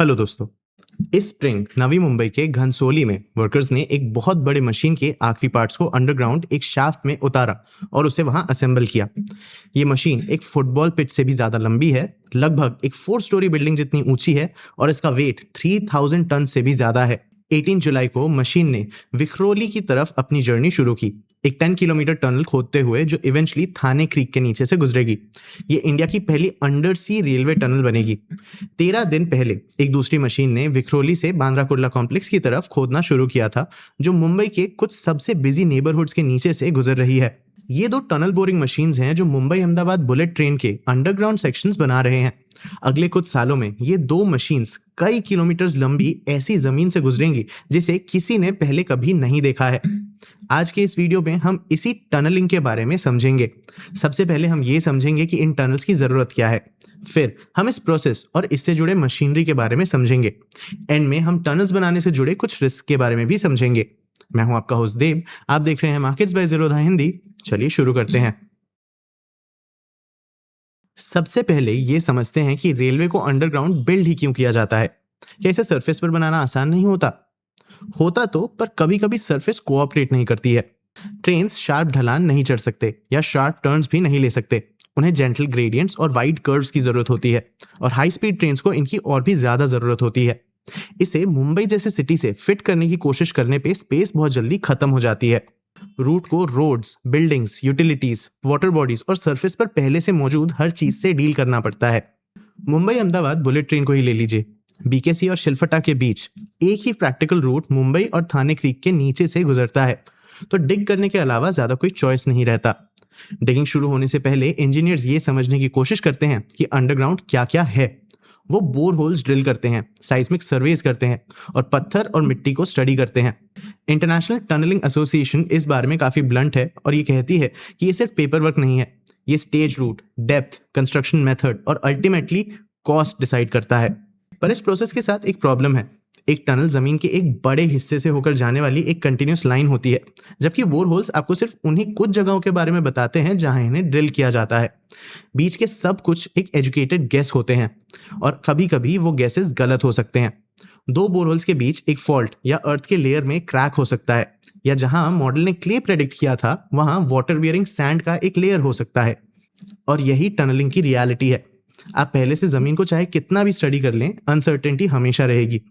Hello दोस्तों। इस spring Navi Mumbai के घनसोली में वर्कर्स ने एक बहुत बड़े मशीन के आखिरी पार्ट्स को अंडरग्राउंड एक शाफ्ट में उतारा और उसे वहां असेंबल किया। ये मशीन एक फुटबॉल पिच से भी ज्यादा लंबी है, लगभग एक 4 स्टोरी बिल्डिंग जितनी ऊंची है और इसका वेट 3000 टन से भी ज्यादा है। 18 जुलाई को मशीन ने विक्रोली की तरफ अपनी जर्नी शुरू की, एक 10 किलोमीटर टनल खोदते हुए जो इवेंचुअली थाने क्रीक के नीचे से गुजरेगी। ये इंडिया की पहली अंडर सी रेलवे टनल बनेगी। 13 दिन पहले एक दूसरी मशीन ने विक्रोली से बांद्रा कुर्ला कॉम्प्लेक्स की तरफ खोदना शुरू किया था, जो मुंबई के कुछ सबसे बिजी नेबरहुड्स के नीचे से गुजर रही है। ये दो टनल बोरिंग मशीन्स हैं जो मुंबई अहमदाबाद बुलेट ट्रेन के अंडरग्राउंड सेक्शंस बना रहे हैं। अगले कुछ सालों में ये दो मशीन्स कई किलोमीटर्स लंबी ऐसी जमीन से गुजरेंगी जिसे किसी ने पहले कभी नहीं देखा है। आज के इस वीडियो में हम इसी टनलिंग के बारे में समझेंगे। सबसे पहले हम ये समझेंगे कि इन टनल्स की जरूरत क्या है, फिर हम इस प्रोसेस और इससे जुड़े मशीनरी के बारे में समझेंगे। एंड में हम टनल्स बनाने से जुड़े कुछ रिस्क के बारे में भी समझेंगे। मैं हूं आपका होस्ट देव, आप देख रहे हैं मार्केट्स बाय ज़ीरोधा हिंदी। चलिए शुरू करते हैं। सबसे पहले ये समझते हैं कि रेलवे को अंडरग्राउंड बिल्ड ही क्यों किया जाता है। क्या इसे सरफेस पर बनाना आसान नहीं होता? होता तो, पर कभी कभी सरफेस कोऑपरेट नहीं करती है। ट्रेन्स शार्प ढलान नहीं चढ़ सकते या शार्प टर्न्स भी नहीं ले सकते। उन्हें जेंटल ग्रेडियंट्स और वाइड कर्व्स की जरूरत होती है और हाई स्पीड ट्रेन्स को इनकी और भी ज्यादा जरूरत होती है। इसे मुंबई जैसे सिटी से फिट करने की कोशिश करने पे स्पेस बहुत जल्दी खत्म हो जाती है। रूट को roads, buildings, utilities, water bodies और सरफेस पर पहले से मौजूद हर चीज से डील करना पड़ता है। मुंबई अहमदाबाद बुलेट ट्रेन को ही ले लीजिए। बीकेसी और शिलफटा के बीच एक ही प्रैक्टिकल रूट मुंबई और थाने क्रीक के नीचे से गुजरता है, तो डिग करने के अलावा ज्यादा कोई चॉइस नहीं रहता। डिगिंग शुरू होने से पहले इंजीनियर्स ये समझने की कोशिश करते हैं कि अंडरग्राउंड क्या क्या है। वो बोर होल्स ड्रिल करते हैं, साइस्मिक सर्वेस करते हैं और पत्थर और मिट्टी को स्टडी करते हैं। इंटरनेशनल टनलिंग एसोसिएशन इस बारे में काफी ब्लंट है और ये कहती है कि ये सिर्फ पेपर वर्क नहीं है, ये stage route, depth, construction method और अल्टीमेटली कॉस्ट डिसाइड करता है। पर इस प्रोसेस के साथ एक प्रॉब्लम है। एक टनल जमीन के एक बड़े हिस्से से होकर जाने वाली एक कंटिन्यूस लाइन होती है, जबकि बोर होल्स आपको सिर्फ उन्हीं कुछ जगहों के बारे में बताते हैं जहां इन्हें ड्रिल किया जाता है। बीच के सब कुछ एक एजुकेटेड गेस होते हैं और कभी कभी वो गेसेस गलत हो सकते हैं। दो बोरहोल्स के बीच एक फॉल्ट या अर्थ के लेयर में क्रैक हो सकता है, या जहां मॉडल ने क्ले प्रेडिक्ट किया था वहां वाटर बियरिंग सैंड का एक लेयर हो सकता है। और यही टनलिंग की रियलिटी है। आप पहले से जमीन को चाहे कितना भी स्टडी कर लें, अनसर्टेनिटी हमेशा रहेगी।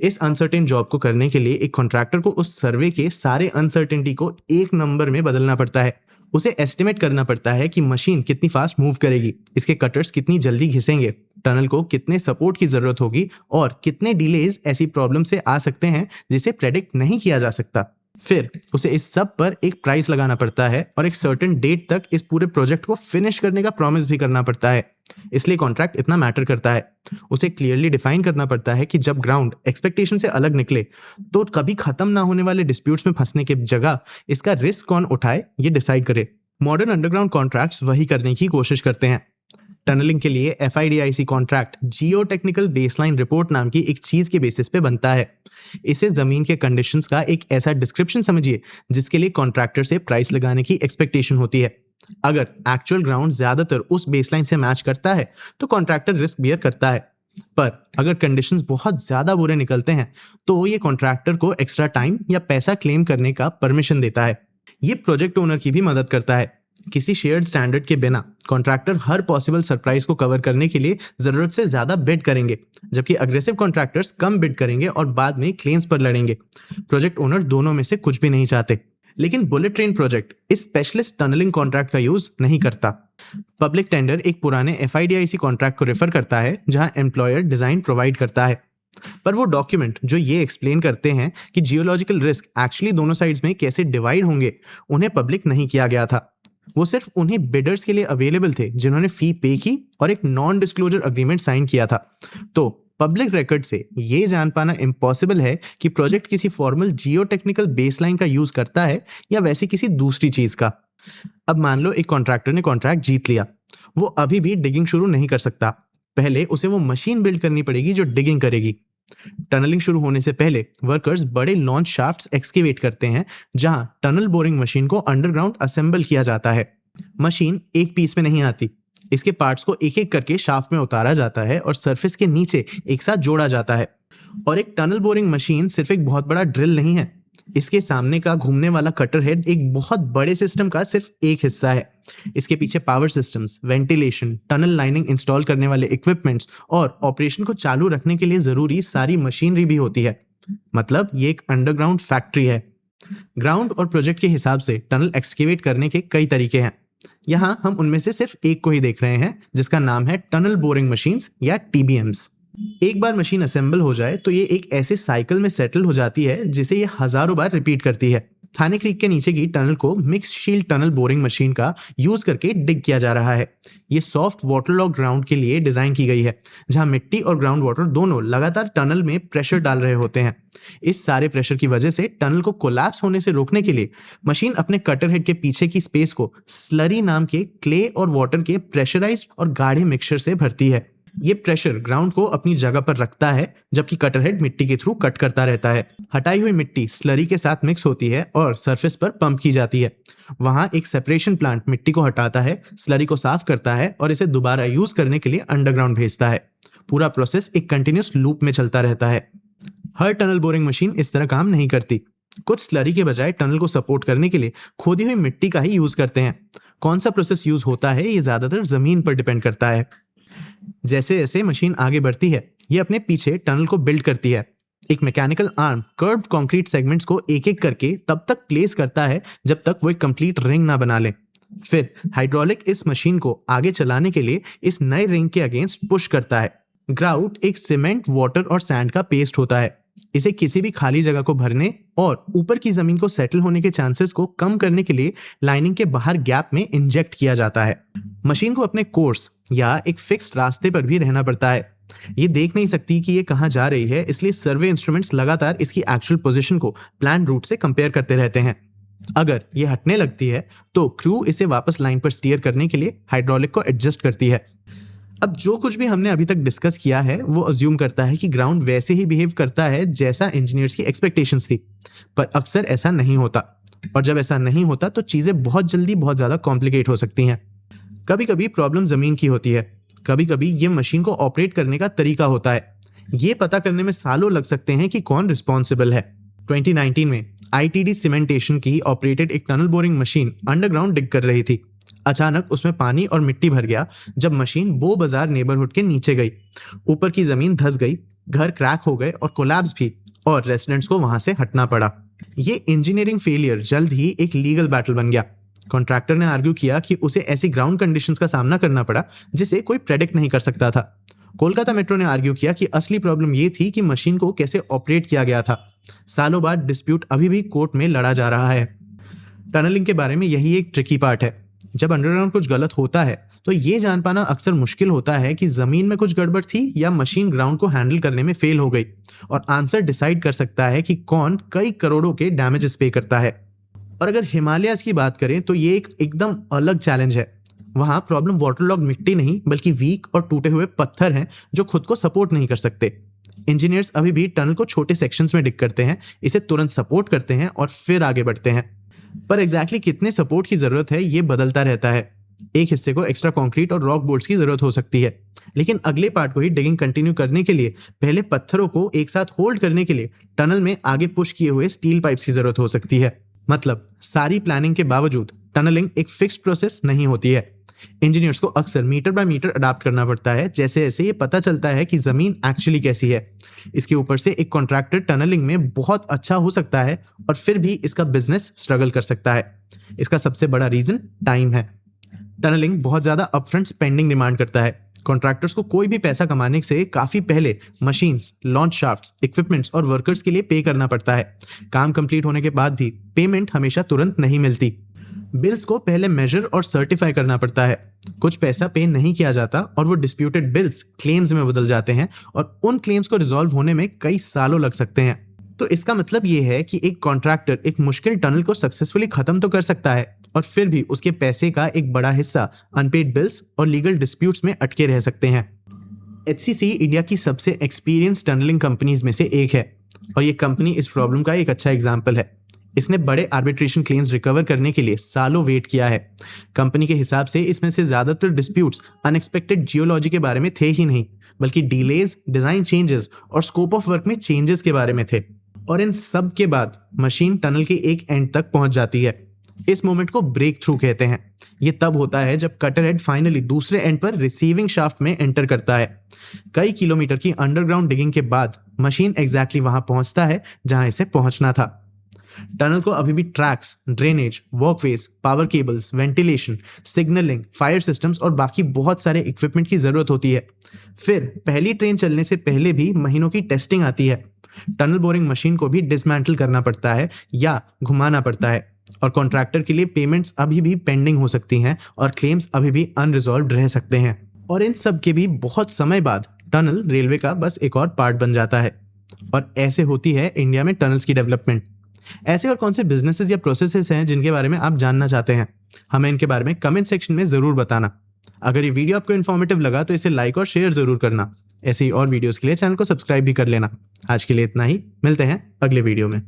इस अनसर्टेन जॉब को करने के लिए एक कॉन्ट्रैक्टर को उस सर्वे के सारे अनसर्टेनिटी को एक नंबर में बदलना पड़ता है। उसे एस्टिमेट करना पड़ता है कि मशीन कितनी फास्ट मूव करेगी, इसके कटर्स कितनी जल्दी घिसेंगे, टनल को कितने सपोर्ट की जरूरत होगी और कितने डिलेज ऐसी प्रॉब्लम से आ सकते हैं जिसे प्रेडिक्ट नहीं किया जा सकता। फिर उसे इस सब पर एक प्राइस लगाना पड़ता है और एक सर्टेन डेट तक इस पूरे प्रोजेक्ट को फिनिश करने का प्रॉमिस भी करना पड़ता है। इसलिए कॉन्ट्रैक्ट इतना मैटर करता है। उसे क्लियरली डिफाइन करना पड़ता है कि जब ग्राउंड एक्सपेक्टेशन से अलग निकले तो कभी खत्म ना होने वाले डिस्प्यूट्स में फंसने के जगह इसका रिस्क कौन उठाए ये डिसाइड करे। मॉडर्न अंडरग्राउंड कॉन्ट्रैक्ट्स वही करने की कोशिश करते हैं। टनलिंग के लिए FIDIC कॉन्ट्रैक्ट जियो टेक्निकल बेसलाइन रिपोर्ट नाम की एक चीज के बेसिस पे बनता है। इसे जमीन के कंडीशंस का एक ऐसा डिस्क्रिप्शन समझिए जिसके लिए कॉन्ट्रैक्टर से प्राइस लगाने की एक्सपेक्टेशन होती है। अगर एक्चुअल ग्राउंड ज्यादातर उस बेसलाइन से मैच करता है तो कॉन्ट्रैक्टर रिस्क बियर करता है, पर अगर कंडीशंस बहुत ज्यादा बुरे निकलते हैं तो ये कॉन्ट्रैक्टर को एक्स्ट्रा टाइम या पैसा क्लेम करने का परमिशन देता है। ये प्रोजेक्ट ओनर की भी मदद करता है। किसी शेयर्ड स्टैंडर्ड के बिना कॉन्ट्रैक्टर हर पॉसिबल सरप्राइज को कवर करने के लिए जरूरत से ज्यादा बिड करेंगे, जबकि अग्रेसिव कॉन्ट्रैक्टर्स कम बिड करेंगे और बाद में क्लेम्स पर लड़ेंगे। प्रोजेक्ट ओनर दोनों में से कुछ भी नहीं चाहते। लेकिन बुलेट ट्रेन प्रोजेक्ट इस स्पेशलिस्ट टनलिंग कॉन्ट्रैक्ट का यूज नहीं करता। पब्लिक टेंडर एक पुराने FIDIC कॉन्ट्रैक्ट को रेफर करता है जहां एम्प्लॉयर डिजाइन प्रोवाइड करता है, पर वो डॉक्यूमेंट जो ये एक्सप्लेन करते हैं कि जियोलॉजिकल रिस्क एक्चुअली दोनों साइड्स में कैसे डिवाइड होंगे, उन्हें पब्लिक नहीं किया गया था। वो सिर्फ उन्हीं बिडर्स के लिए अवेलेबल थे जिन्होंने फी पे की और एक नॉन डिस्क्लोजर अग्रीमेंट साइन किया था। तो पब्लिक रिकॉर्ड से ये जान पाना इम्पॉसिबल है कि प्रोजेक्ट किसी फॉर्मल जियो टेक्निकल बेसलाइन का यूज करता है या वैसे किसी दूसरी चीज का। अब मान लो एक कॉन्ट्रैक्टर ने कॉन्ट्रैक्ट जीत लिया, वो अभी भी डिगिंग शुरू नहीं कर सकता। पहले उसे वो मशीन बिल्ड करनी पड़ेगी जो डिगिंग करेगी। टनलिंग शुरू होने से पहले वर्कर्स बड़े लॉन्च शाफ्ट्स एक्सकेवेट करते हैं जहां टनल बोरिंग मशीन को अंडरग्राउंड असेंबल किया जाता है। मशीन एक पीस में नहीं आती, इसके पार्ट्स को एक एक करके शाफ्ट में उतारा जाता है और सरफेस के नीचे एक साथ जोड़ा जाता है। और एक टनल बोरिंग मशीन सिर्फ एक बहुत बड़ा ड्रिल नहीं है, इसके सामने का घूमने वाला कटर हेड एक बहुत बड़े सिस्टम का सिर्फ एक हिस्सा है। इसके पीछे power systems, ventilation, tunnel lining install करने वाले इक्विपमेंट्स और ऑपरेशन को चालू रखने के लिए जरूरी सारी मशीनरी भी होती है। मतलब ये एक अंडरग्राउंड फैक्ट्री है। ग्राउंड और प्रोजेक्ट के हिसाब से टनल एक्सकेवेट करने के कई तरीके हैं। यहाँ हम उनमें से सिर्फ एक को ही देख रहे हैं, जिसका नाम है टनल बोरिंग मशीन्स या TBMs। एक बार मशीन असेंबल हो जाए तो ये एक ऐसे साइकिल में सेटल हो जाती है जिसे ये हजारों बार रिपीट करती है। थाने क्रीक के नीचे की टनल को mix shield tunnel boring machine का यूज करके डिग किया जा रहा है। ये सॉफ्ट वाटरलॉग ग्राउंड के लिए डिजाइन की गई है, जहां मिट्टी और ग्राउंड वाटर दोनों लगातार टनल में प्रेशर डाल रहे होते हैं। इस सारे प्रेशर की वजह से टनल को कोलैप्स होने से रोकने के लिए मशीन अपने कटर हेड के पीछे की स्पेस को स्लरी नाम के क्ले और वाटर के प्रेशराइज्ड और गाढ़े मिक्सचर से भरती है। ये प्रेशर ग्राउंड को अपनी जगह पर रखता है, जबकि कटर हेड मिट्टी के थ्रू कट करता रहता है। हटाई हुई मिट्टी स्लरी के साथ मिक्स होती है और सरफेस पर पंप की जाती है। वहां एक सेपरेशन प्लांट मिट्टी को हटाता है, स्लरी को साफ करता है और इसे दोबारा यूज करने के लिए अंडरग्राउंड भेजता है। पूरा प्रोसेस एक कंटिन्यूअस लूप में चलता रहता है। हर टनल बोरिंग मशीन इस तरह काम नहीं करती। कुछ स्लरी के बजाय टनल को सपोर्ट करने के लिए खोदी हुई मिट्टी का ही यूज करते हैं। कौन सा प्रोसेस यूज होता है ये ज्यादातर जमीन पर डिपेंड करता है। जैसे जैसे मशीन आगे बढ़ती है, ये अपने पीछे टनल को बिल्ड करती है। एक mechanical arm curved concrete segments को एक एक करके तब तक प्लेस करता है जब तक वो एक कंप्लीट रिंग ना बना ले। फिर हाइड्रोलिक इस मशीन को आगे चलाने के लिए इस नए रिंग के अगेंस्ट पुश करता है। ग्राउट एक सीमेंट, वाटर और सैंड का पेस्ट होता है। इसे किसी भी खाली जगह को भरने और ऊपर की जमीन को सेटल होने के चांसेस को कम करने के लिए लाइनिंग के बाहर गैप में इंजेक्ट किया जाता है। मशीन को अपने कोर्स या एक फिक्स्ड रास्ते पर भी रहना पड़ता है। ये देख नहीं सकती कि ये कहाँ जा रही है, इसलिए सर्वे इंस्ट्रूमेंट्स लगातार इसकी एक्चुअल पोजीशन को प्लान रूट से कंपेयर करते रहते हैं। अगर ये हटने लगती है तो क्रू इसे वापस लाइन पर स्टीयर करने के लिए हाइड्रोलिक को एडजस्ट करती है। अब जो कुछ भी हमने अभी तक डिस्कस किया है वो अज्यूम करता है कि ग्राउंड वैसे ही बिहेव करता है जैसा इंजीनियर्स की एक्सपेक्टेशंस थी, पर अक्सर ऐसा नहीं होता। और जब ऐसा नहीं होता तो चीजें बहुत जल्दी बहुत ज्यादा कॉम्प्लिकेट हो सकती हैं। कभी कभी प्रॉब्लम जमीन की होती है, कभी कभी ये मशीन को ऑपरेट करने का तरीका होता है। ये पता करने में सालों लग सकते हैं कि कौन रिस्पॉन्सिबल है। 2019 में ITD सीमेंटेशन की ऑपरेटेड एक टनल बोरिंग मशीन अंडरग्राउंड डिग कर रही थी। अचानक उसमें पानी और मिट्टी भर गया जब मशीन बो बाजार नेबरहुड के नीचे गई। ऊपर की जमीन धंस गई, घर क्रैक हो गए और कोलैप्स भी, और रेसिडेंट्स को वहां से हटना पड़ा। ये इंजीनियरिंग फेलियर जल्द ही एक लीगल बैटल बन गया। कॉन्ट्रैक्टर ने आर्ग्यू किया कि उसे ऐसी ग्राउंड कंडीशंस का सामना करना पड़ा जिसे कोई प्रेडिक्ट नहीं कर सकता था। कोलकाता मेट्रो ने आर्ग्यू किया कि असली प्रॉब्लम ये थी कि मशीन को कैसे ऑपरेट किया गया था। सालों बाद डिस्प्यूट अभी भी कोर्ट में लड़ा जा रहा है। टनलिंग के बारे में यही एक ट्रिकी पार्ट है। जब अंडरग्राउंड कुछ गलत होता है तो ये जान पाना अक्सर मुश्किल होता है कि जमीन में कुछ गड़बड़ थी या मशीन ग्राउंड को हैंडल करने में फेल हो गई, और आंसर डिसाइड कर सकता है कि कौन कई करोड़ों के डैमेजेस पे करता है। और अगर हिमालयाज की बात करें तो ये एक एकदम अलग चैलेंज है। वहां प्रॉब्लम वाटरलॉग मिट्टी नहीं बल्कि वीक और टूटे हुए पत्थर हैं जो खुद को सपोर्ट नहीं कर सकते। इंजीनियर्स अभी भी टनल को छोटे सेक्शंस में डिग करते हैं, इसे तुरंत सपोर्ट करते हैं और फिर आगे बढ़ते हैं। पर एग्जैक्टली कितने सपोर्ट की जरूरत है ये बदलता रहता है। एक हिस्से को एक्स्ट्रा कंक्रीट और रॉक बोल्ट्स की जरूरत हो सकती है, लेकिन अगले पार्ट को ही डिगिंग कंटिन्यू करने के लिए पहले पत्थरों को एक साथ होल्ड करने के लिए टनल में आगे पुश किए हुए स्टील पाइप्स की जरूरत हो सकती है। मतलब सारी प्लानिंग के बावजूद टनलिंग एक फिक्स्ड प्रोसेस नहीं होती है। इंजीनियर्स को अक्सर मीटर बाय मीटर अडाप्ट करना पड़ता है, जैसे जैसे ये पता चलता है कि जमीन एक्चुअली कैसी है। इसके ऊपर से एक कॉन्ट्रैक्टर टनलिंग में बहुत अच्छा हो सकता है और फिर भी इसका बिजनेस स्ट्रगल कर सकता है। इसका सबसे बड़ा रीजन टाइम है। टनलिंग बहुत ज्यादा अपफ्रंट स्पेंडिंग डिमांड करता है। कॉन्ट्रैक्टर्स को कोई भी पैसा कमाने से काफी पहले मशीन्स, लॉन्च शाफ्ट्स, इक्विपमेंट्स और वर्कर्स के लिए पे करना पड़ता है। काम कंप्लीट होने के बाद भी पेमेंट हमेशा तुरंत नहीं मिलती। बिल्स को पहले मेजर और सर्टिफाई करना पड़ता है। कुछ पैसा पे नहीं किया जाता और वो डिस्प्यूटेड बिल्स क्लेम्स में बदल जाते हैं, और उन क्लेम्स को रिजॉल्व होने में कई सालों लग सकते हैं। तो इसका मतलब ये है कि एक कॉन्ट्रैक्टर एक मुश्किल टनल को सक्सेसफुली खत्म तो कर सकता है, और फिर भी उसके पैसे का एक बड़ा हिस्सा अनपेड बिल्स और लीगल डिस्प्यूट्स में अटके रह सकते हैं। HCC इंडिया की सबसे एक्सपीरियंस टनलिंग कंपनीज में से एक है, और ये कंपनी इस प्रॉब्लम का एक अच्छा एग्जाम्पल है। इसने बड़े आर्बिट्रेशन क्लेम्स रिकवर करने के लिए सालों वेट किया है। कंपनी के हिसाब से इसमें से ज्यादातर डिस्प्यूट्स अनएक्सपेक्टेड जियोलॉजी के बारे में थे ही नहीं, बल्कि डिलेज, डिजाइन चेंजेस और स्कोप ऑफ वर्क में चेंजेस के बारे में थे। और इन सब के बाद मशीन टनल के एक एंड तक पहुंच जाती है। इस मोमेंट को ब्रेक थ्रू कहते हैं। ये तब होता है जब कटर हेड फाइनली दूसरे एंड पर रिसीविंग शाफ्ट में एंटर करता है। कई किलोमीटर की अंडरग्राउंड डिगिंग के बाद मशीन एग्जैक्टली वहां पहुंचता है जहां इसे पहुंचना था। टनल को अभी भी tracks, drainage, walkways, power cables, ventilation, signalling, fire systems और बाकी बहुत सारे इक्विपमेंट की जरूरत होती है। फिर पहली ट्रेन चलने से पहले भी महीनों की टेस्टिंग आती है। टनल बोरिंग मशीन को भी डिसमेंटल करना पड़ता है या घुमाना पड़ता है, और कॉन्ट्रैक्टर के लिए पेमेंट्स अभी भी पेंडिंग हो सकती हैं और क्लेम्स अभी भी अनरिजॉल्व्ड रह सकते हैं। और इन सब के भी बहुत समय बाद टनल रेलवे का बस एक और पार्ट बन जाता है। और ऐसे होती है इंडिया में टनल्स की डेवलपमेंट। ऐसे और कौन से बिजनेसेस या प्रोसेसेस हैं जिनके बारे में आप जानना चाहते हैं, हमें इनके बारे में कमेंट सेक्शन में जरूर बताना। अगर ये वीडियो आपको इन्फॉर्मेटिव लगा तो इसे लाइक और शेयर जरूर करना। ऐसे ही और वीडियोस के लिए चैनल को सब्सक्राइब भी कर लेना। आज के लिए इतना ही, मिलते हैं अगले वीडियो में।